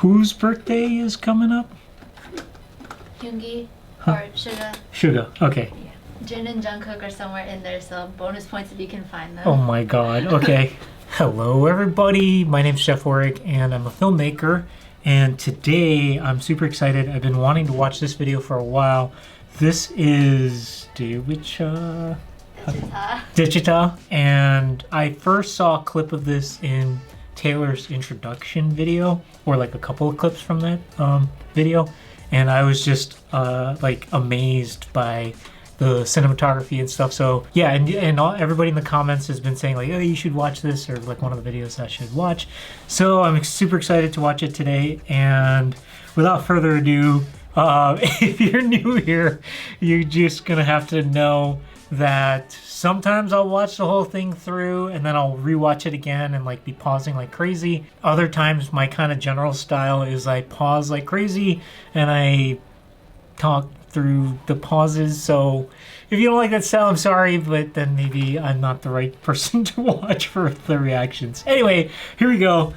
Whose birthday is coming up? Yoongi or Suga. Suga, okay. Yeah. Jin and Jungkook are somewhere in there, so bonus points if you can find them. Oh my god, okay. Hello everybody, my name's Chef Orig and I'm a filmmaker, and today I'm super excited. I've been wanting to watch this video for a while. This is Daechwita, and I first saw a clip of this in Taylor's introduction video, or like a couple of clips from that video, and I was just like amazed by the cinematography and stuff. So yeah, and everybody in the comments has been saying like, oh, you should watch this, or like one of the videos I should watch. So I'm super excited to watch it today, and without further ado, if you're new here, you're just gonna have to know that sometimes I'll watch the whole thing through and then I'll rewatch it again and like be pausing like crazy. Other times my kind of general style is I pause like crazy and I talk through the pauses. So if you don't like that style, I'm sorry, but then maybe I'm not the right person to watch for the reactions. Anyway, here we go.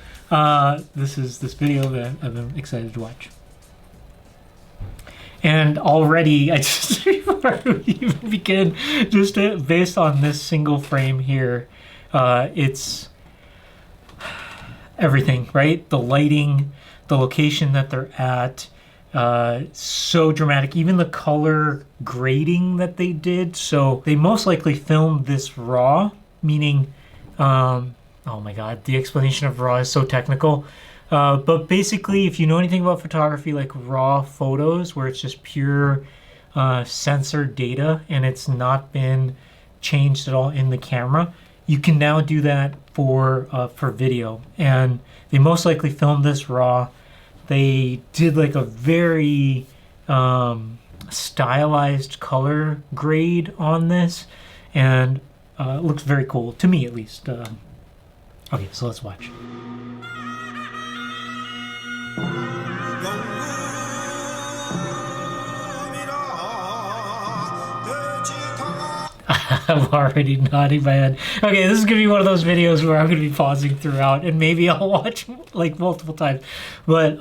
This is this video that I've been excited to watch. And already, I just, before we even begin, just based on this single frame here, it's everything, right? The lighting, the location that they're at, so dramatic. Even the color grading that they did. So they most likely filmed this raw, meaning, oh my God, the explanation of raw is so technical. But basically, if you know anything about photography, like raw photos where it's just pure censored data and it's not been changed at all in the camera, you can now do that for video. And they most likely filmed this raw. They did like a very stylized color grade on this, and it looks very cool, to me at least. Okay, so let's watch. I'm already nodding my head. Okay, this is gonna be one of those videos where I'm gonna be pausing throughout, and maybe I'll watch like multiple times. But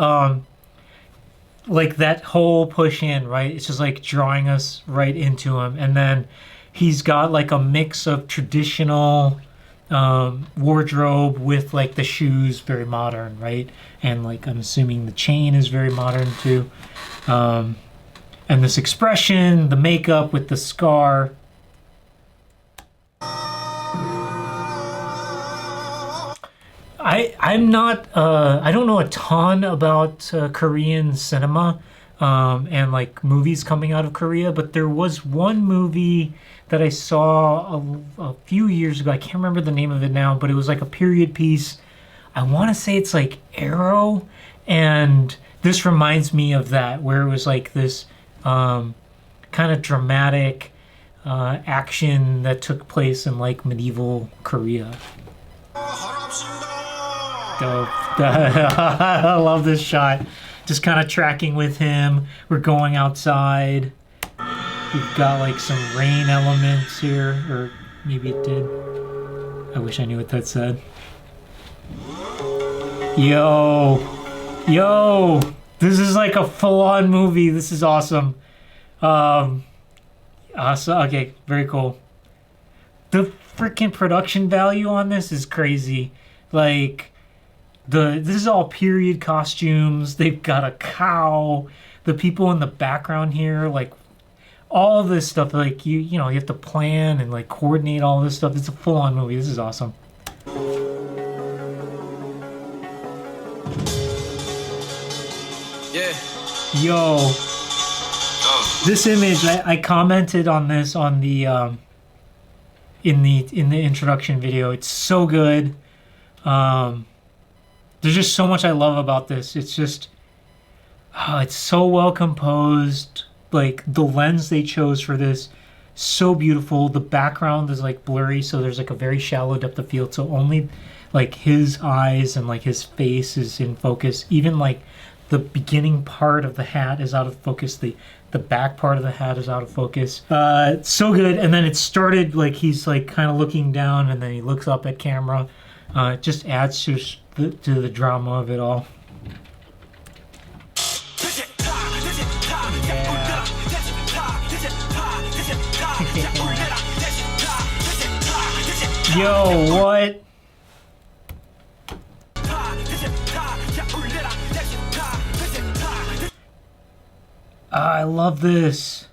like that whole push in, right? It's just like drawing us right into him, and then he's got like a mix of traditional wardrobe with like the shoes, very modern, right? And like I'm assuming the chain is very modern too. And this expression, the makeup with the scar. I'm not, I don't know a ton about Korean cinema and like movies coming out of Korea, but there was one movie that I saw a few years ago. I can't remember the name of it now, but it was like a period piece. I want to say it's like Arrow, and this reminds me of that, where it was like this kind of dramatic action that took place in like medieval Korea. Dope. I love this shot. Just kind of tracking with him. We're going outside. We've got like some rain elements here, or maybe it did. I wish I knew what that said. Yo, this is like a full-on movie. This is awesome. Okay, very cool. The freaking production value on this is crazy. Like, this is all period costumes. They've got a cow. The people in the background here, like all this stuff, like you know, you have to plan and like coordinate all this stuff. It's a full-on movie. This is awesome. Yeah. Yo. Oh. This image, I commented on this on the in the introduction video. It's so good. There's just so much I love about this. It's just, it's so well composed. Like the lens they chose for this, so beautiful. The background is like blurry, so there's like a very shallow depth of field. So only like his eyes and like his face is in focus. Even like the beginning part of the hat is out of focus. The back part of the hat is out of focus. It's so good. And then it started like he's like kind of looking down, and then he looks up at camera. It just adds to the drama of it all. Yo, what? I love this.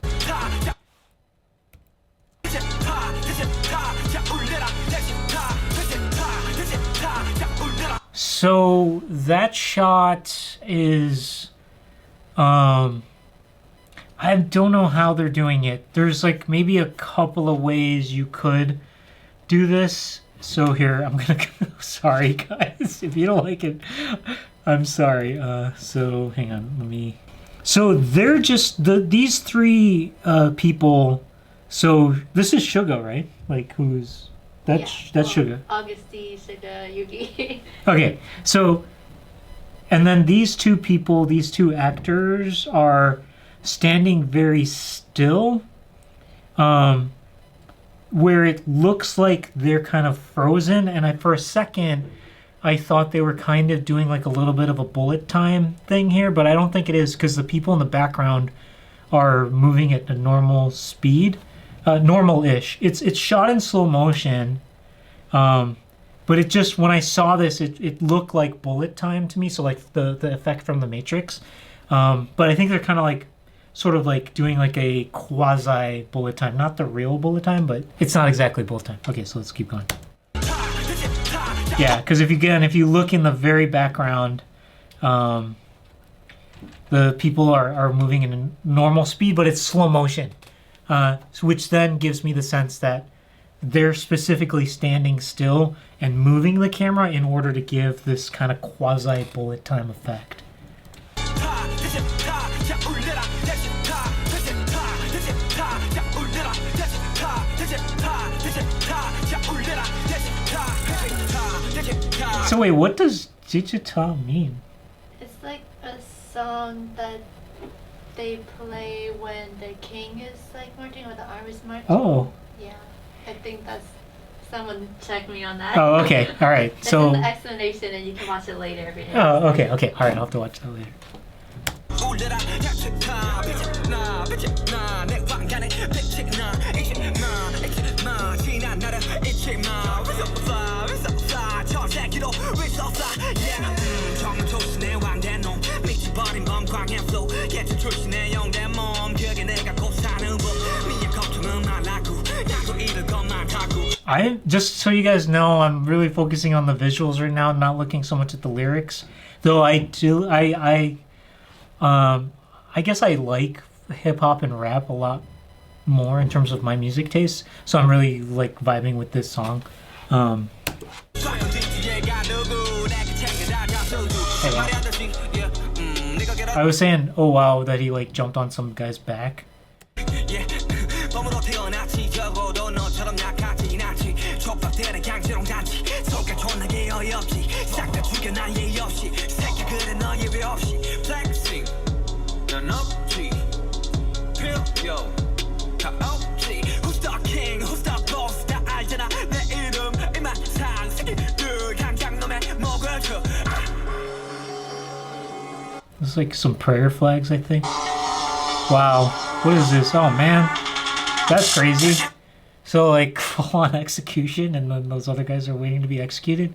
So that shot is, I don't know how they're doing it. There's like maybe a couple of ways you could do this. So here, I'm gonna go. Sorry guys, if you don't like it, I'm sorry. So hang on, let me. So they're just these three people. So this is Suga, right? Like who's that's Suga. Augusty, Suga, Yugi. Okay, so and then these two people, these two actors are standing very still, where it looks like they're kind of frozen, and for a second I thought they were kind of doing like a little bit of a bullet time thing here, but I don't think it is because the people in the background are moving at a normal speed, normal-ish. It's shot in slow motion, but it just, when I saw this, it looked like bullet time to me, so like the effect from The Matrix. But I think they're kind of like, sort of like doing like a quasi bullet time, not the real bullet time, but it's not exactly bullet time. Okay, so let's keep going. Yeah, because if you look in the very background, the people are moving in a normal speed, but it's slow motion, which then gives me the sense that they're specifically standing still and moving the camera in order to give this kind of quasi bullet time effect. So wait, what does Daechwita mean? It's like a song that they play when the king is like marching or the army's marching. Oh. Yeah, I think that's. Someone check me on that. Oh, okay, all right. This So. is the explanation, and you can watch it later if you're interested. Oh, okay, okay. All right, I'll have to watch that later. I just so you guys know, I'm really focusing on the visuals right now, not looking so much at the lyrics. Though I guess I like hip hop and rap a lot more in terms of my music tastes. So I'm really like vibing with this song. I was saying, oh wow, that he like jumped on some guy's back. There's like some prayer flags, I think. Wow, what is this? Oh man, that's crazy. So like full on execution, and then those other guys are waiting to be executed.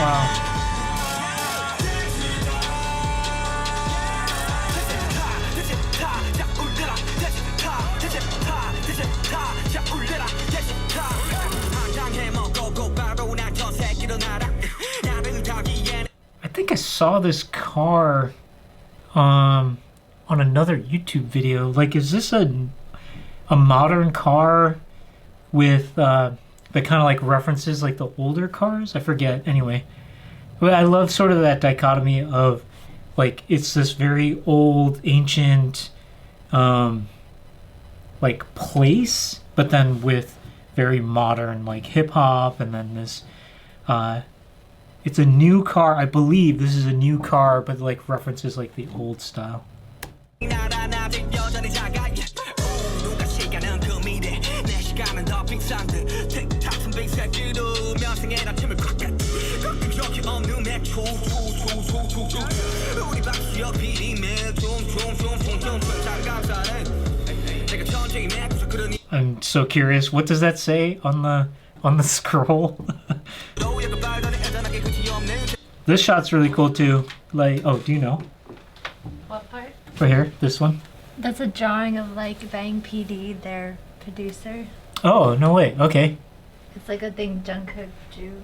Wow. I think I saw this car on another YouTube video. Like, is this a modern car with that kind of like references like the older cars? I forget. Anyway, but I love sort of that dichotomy of like it's this very old, ancient like place, but then with very modern like hip hop, and then this it's a new car. I believe this is a new car, but like references like the old style. I'm so curious. What does that say on the scroll? This shot's really cool too. Like, oh, do you know? What part? Right here, this one. That's a drawing of like Bang PD, their producer. Oh, no way. Okay. It's like a thing Jungkook drew.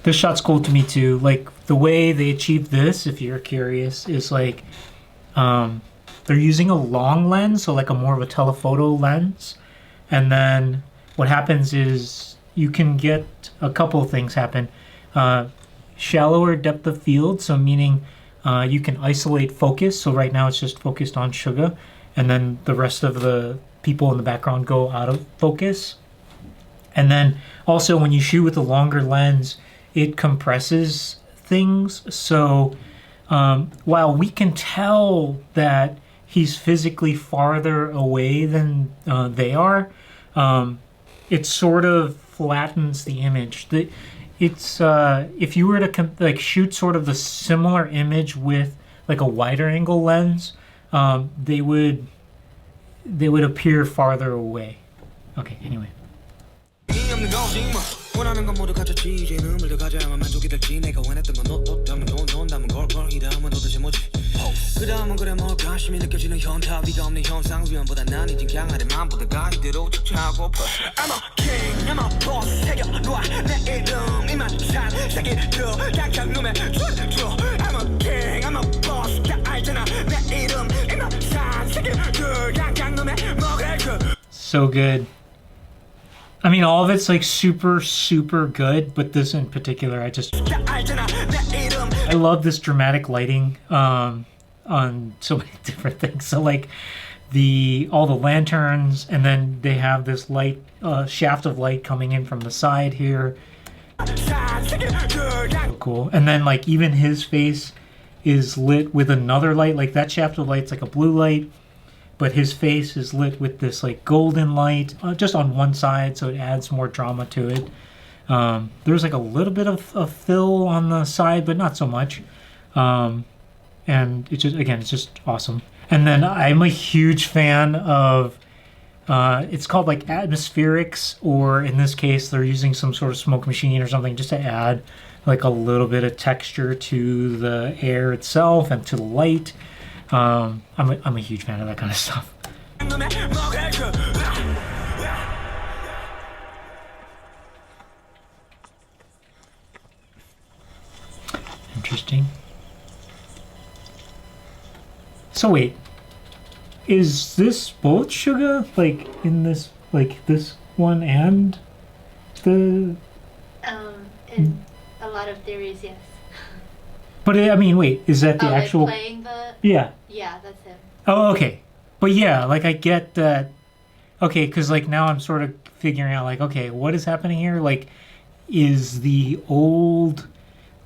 This shot's cool to me too. Like the way they achieved this, if you're curious, is like they're using a long lens, so like a more of a telephoto lens. And then what happens is you can get a couple of things happen. Shallower depth of field, so meaning you can isolate focus. So right now it's just focused on Suga, and then the rest of the people in the background go out of focus. And then also when you shoot with a longer lens, it compresses things. So while we can tell that he's physically farther away than they are, it sort of flattens the image. It's if you were to like shoot sort of the similar image with like a wider angle lens, they would appear farther away. Okay, anyway. 원하는 건 모두 가졌지 이제 눈물도 가져야만 만족이 될지 내가 원했던 건 너다면 논다면 걸걸 이 다음은 도대체 뭐지 그 다음은 그래 뭘까 심히 느껴지는 현타 네가 없는 현상 위험보다 난 이젠 강하게 마음보다 이대로 척추하고파 I'm a king I'm a boss 새겨놓아 내 이름 이만 산 새끼들 당장 눈에 줘 I'm a king I'm a boss 다 알잖아 내 이름 이만 산 새끼들 당장 눈에 먹을 줘 So good. I mean, all of it's like super, super good, but this in particular, I love this dramatic lighting on so many different things. So like all the lanterns, and then they have this light shaft of light coming in from the side here. So cool. And then like even his face is lit with another light. Like that shaft of light's like a blue light, but his face is lit with this like golden light just on one side, so it adds more drama to it. There's like a little bit of fill on the side, but not so much. And it's just awesome. And then I'm a huge fan of it's called like atmospherics, or in this case they're using some sort of smoke machine or something just to add like a little bit of texture to the air itself and to the light. I'm a huge fan of that kind of stuff. Interesting. So wait, is this both Suga, like in this, like this one and the? In a lot of theories, yes. But I mean, wait, is that the actual? Like playing the. Yeah. Yeah, that's him. Oh, okay. But yeah, like I get that. Okay, because like now I'm sort of figuring out like, okay, what is happening here? Like, is the old,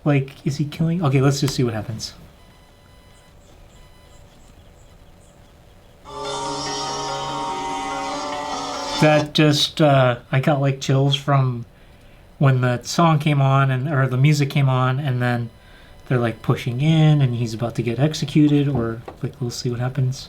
like, is he killing? Okay, let's just see what happens. That just, I got like chills from when the song came on or the music came on, and then they're like pushing in and he's about to get executed, or like we'll see what happens.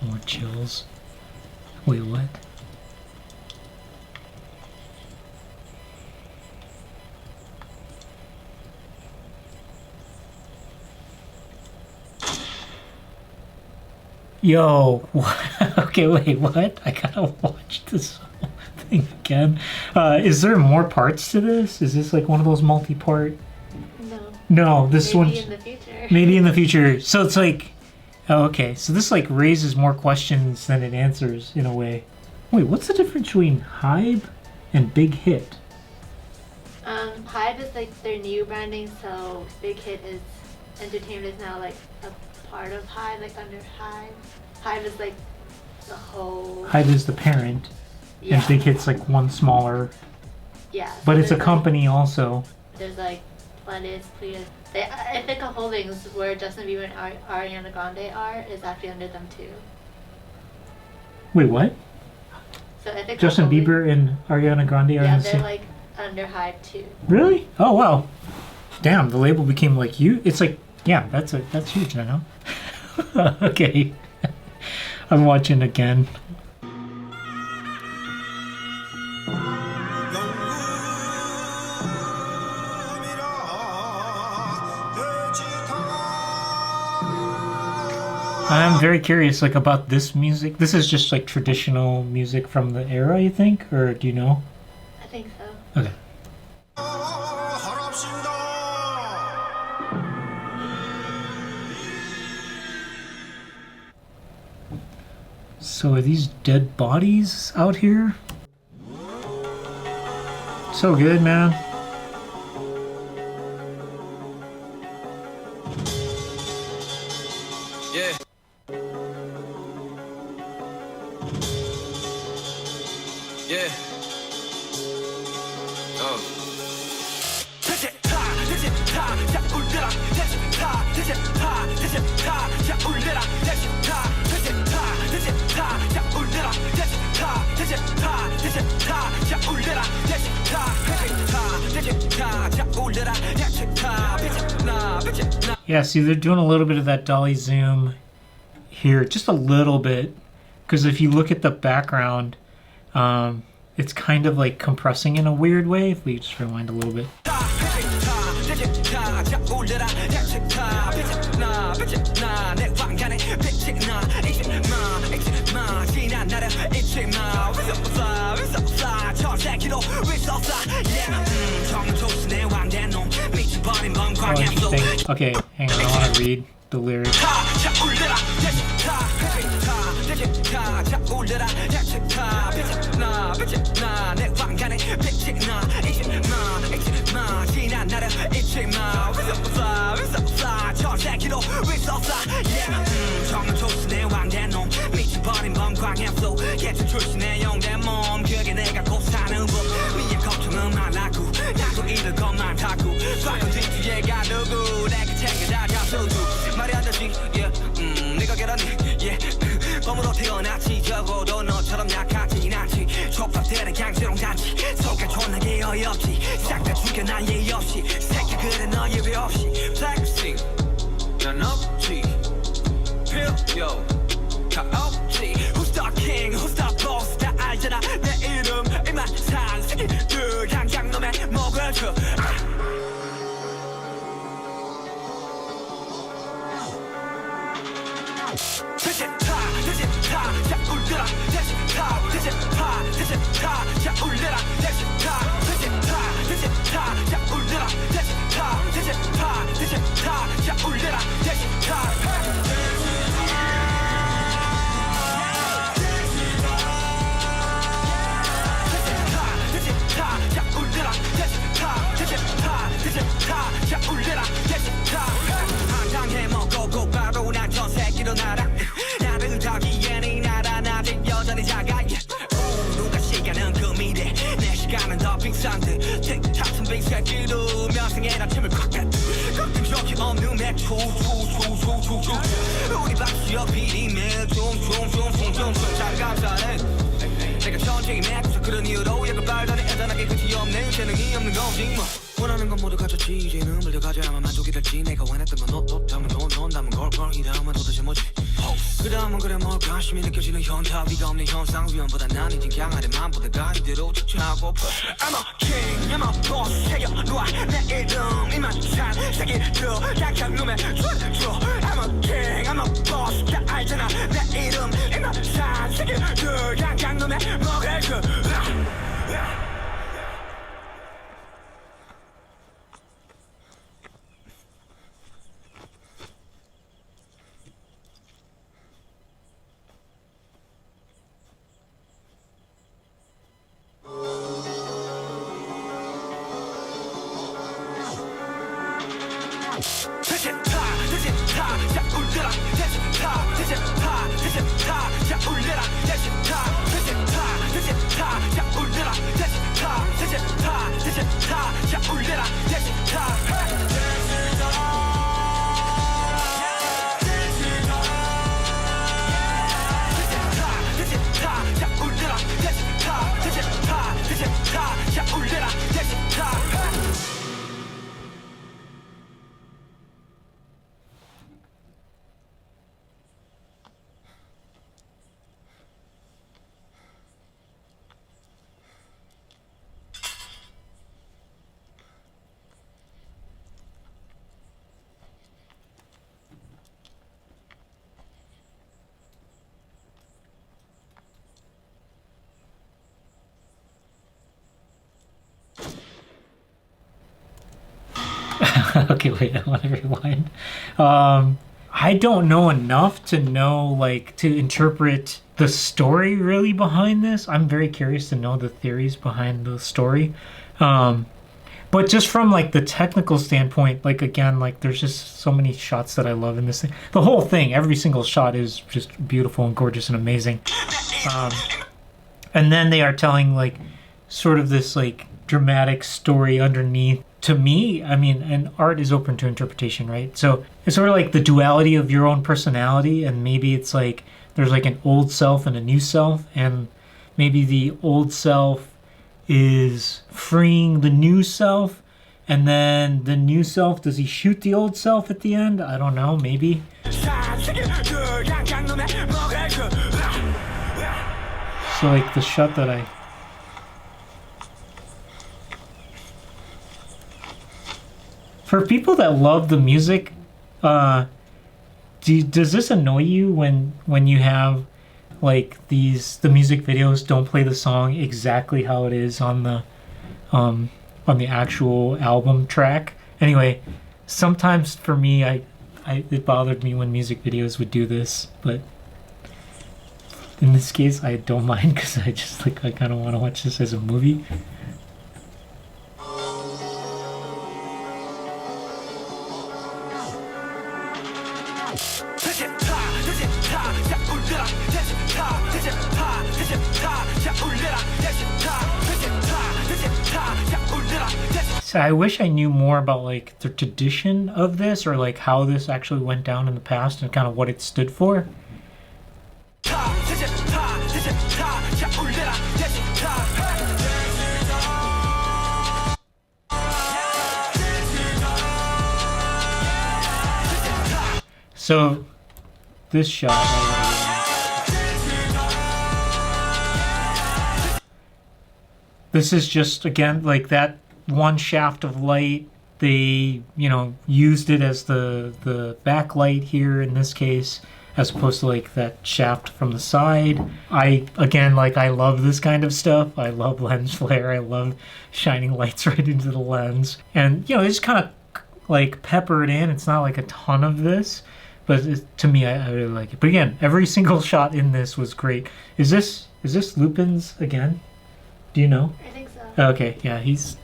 More chills. Wait, what? Yo, what? Okay, wait, what? I gotta watch this. thing again. Is there more parts to this? Is this like one of those multi-part? No. No, this Maybe one's in the future. maybe in the future. So it's like, oh, okay. So this like raises more questions than it answers in a way. Wait, what's the difference between Hybe and Big Hit? Hive is like their new branding, so Big Hit is Entertainment is now like a part of Hive, like under Hive. Hive is like the whole. Hybe is the parent, Yeah. and Big Hit's like one smaller. Yeah. so But it's a there's, company also. There's like Pledis, Pledis. Ithaca Holdings, where Justin Bieber and Ariana Grande are, is actually under them too. Wait, what? So Ithaca Justin Holdings, Bieber and Ariana Grande are in Yeah, the they're same. like under Hive too. Really? Oh wow. Damn, the label became like you. It's like, yeah, that's huge now. Okay. I'm watching again. I'm very curious, like, about this music. This is just like traditional music from the era, you think, or do you know? I think so. Okay. So are these dead bodies out here? So good, man. Yeah. Yeah. Oh. Yeah, see, they're doing a little bit of that dolly zoom here, just a little bit, because if you look at the background, it's kind of like compressing in a weird way. If we just rewind a little bit. Oh, interesting. Okay, hang on, I want to read the lyrics. Who's the king? Who's the boss? 다 알잖아 내 이름 이만 산새끼들 양양 놈의 목을 쳐. 원하는 건 모두 갖췄지 이제는 물려가져야만 만족이 될지 내가 원했던 건 너도 담은 돈 남은 걸걸 이 다음은 도대체 뭐지 그 다음은 그래 뭘까 심히 느껴지는 현타 위가 없는 현상 위험보다 난 이젠 강하게만 보다가 이대로 지쳐하고 I'm a king I'm a boss 새겨놓아 내 이름 이만 산새끼들 약한 놈의 줄 I'm a king I'm a boss 다 알잖아 내 이름 이만 산새끼들 약한 놈의 먹을 그 Okay, wait, I want to rewind. I don't know enough to know, like, to interpret the story really behind this. I'm very curious to know the theories behind the story. But just from, like, the technical standpoint, like, again, like, there's just so many shots that I love in this thing. The whole thing, every single shot is just beautiful and gorgeous and amazing. And then they are telling, like, sort of this, like, dramatic story underneath. To me, I mean, and art is open to interpretation, right? So it's sort of like the duality of your own personality, and maybe it's like there's like an old self and a new self, and maybe the old self is freeing the new self, and then the new self, does he shoot the old self at the end? I don't know, maybe. So like the shot that I... For people that love the music, does this annoy you when you have like the music videos don't play the song exactly how it is on the actual album track? Anyway, sometimes for me, it bothered me when music videos would do this, but in this case, I don't mind because I kind of want to watch this as a movie. So I wish I knew more about like the tradition of this, or like how this actually went down in the past and kind of what it stood for. So this shot, this is just, again, like that one shaft of light. They, used it as the backlight here in this case, as opposed to like that shaft from the side. I love this kind of stuff. I love lens flare. I love shining lights right into the lens. And, they just kind of like pepper it in. It's not like a ton of this, but to me, I really like it. But again, every single shot in this was great. Is this Lupin's again? Do you know? I think so. Okay, yeah, he's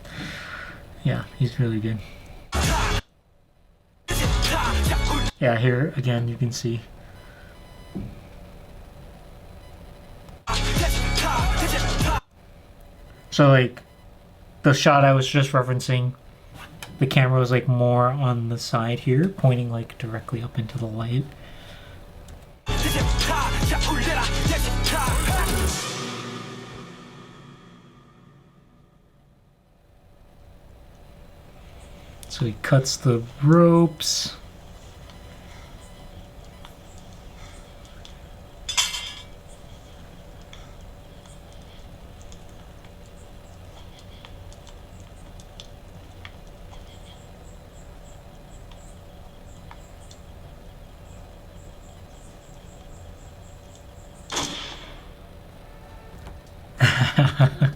really good. Yeah, here again you can see. So like the shot I was just referencing, the camera was like more on the side here, pointing like directly up into the light. So he cuts the ropes.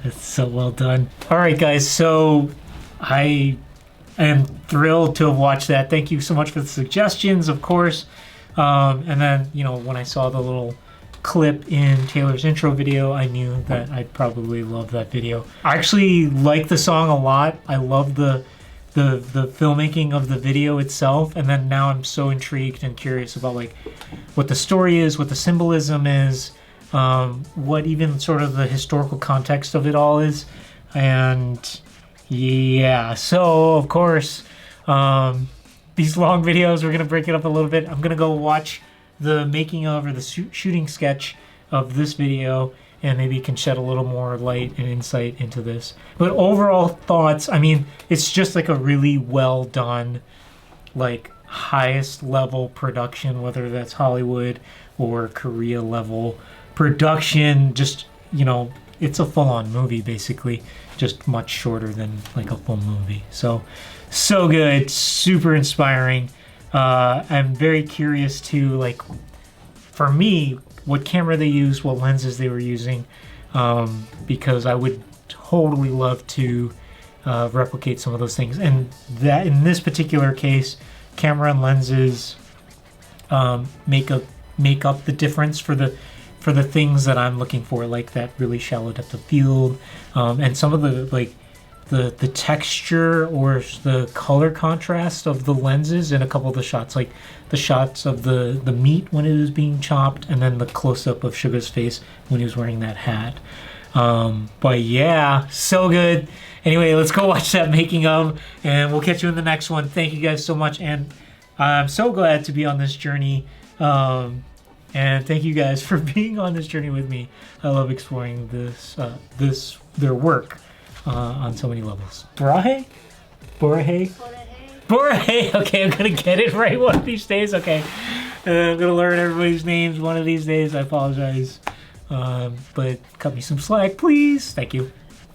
It's so well done. All right, guys, so I am thrilled to have watched that. Thank you so much for the suggestions, of course. And then, when I saw the little clip in Taylor's intro video, I knew that I'd probably love that video. I actually like the song a lot. I love the the filmmaking of the video itself, and then now I'm so intrigued and curious about like what the story is, what the symbolism is, what even sort of the historical context of it all is, and yeah. So of course, these long videos, we're gonna break it up a little bit. I'm gonna go watch the making of or the shooting sketch of this video, and maybe can shed a little more light and insight into this. But overall thoughts, I mean, it's just like a really well done, like highest level production, whether that's Hollywood or Korea level production. Just, you know, it's a full-on movie basically, just much shorter than like a full movie. So good, super inspiring. I'm very curious to, like, for me, what camera they used, what lenses they were using, because I would totally love to replicate some of those things. And that in this particular case, camera and lenses make up the difference for the things that I'm looking for, like that really shallow depth of field, and some of the like the texture or the color contrast of the lenses in a couple of the shots, like the shots of the meat when it was being chopped, and then the close-up of Suga's face when he was wearing that hat. But yeah, so good. Anyway, let's go watch that making of, and we'll catch you in the next one. Thank you guys so much, and I'm so glad to be on this journey. And thank you guys for being on this journey with me. I love exploring their work on so many levels. Borahae? Okay, I'm gonna get it right one of these days. Okay, I'm gonna learn everybody's names one of these days. I apologize, but cut me some slack, please. Thank you.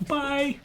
Bye.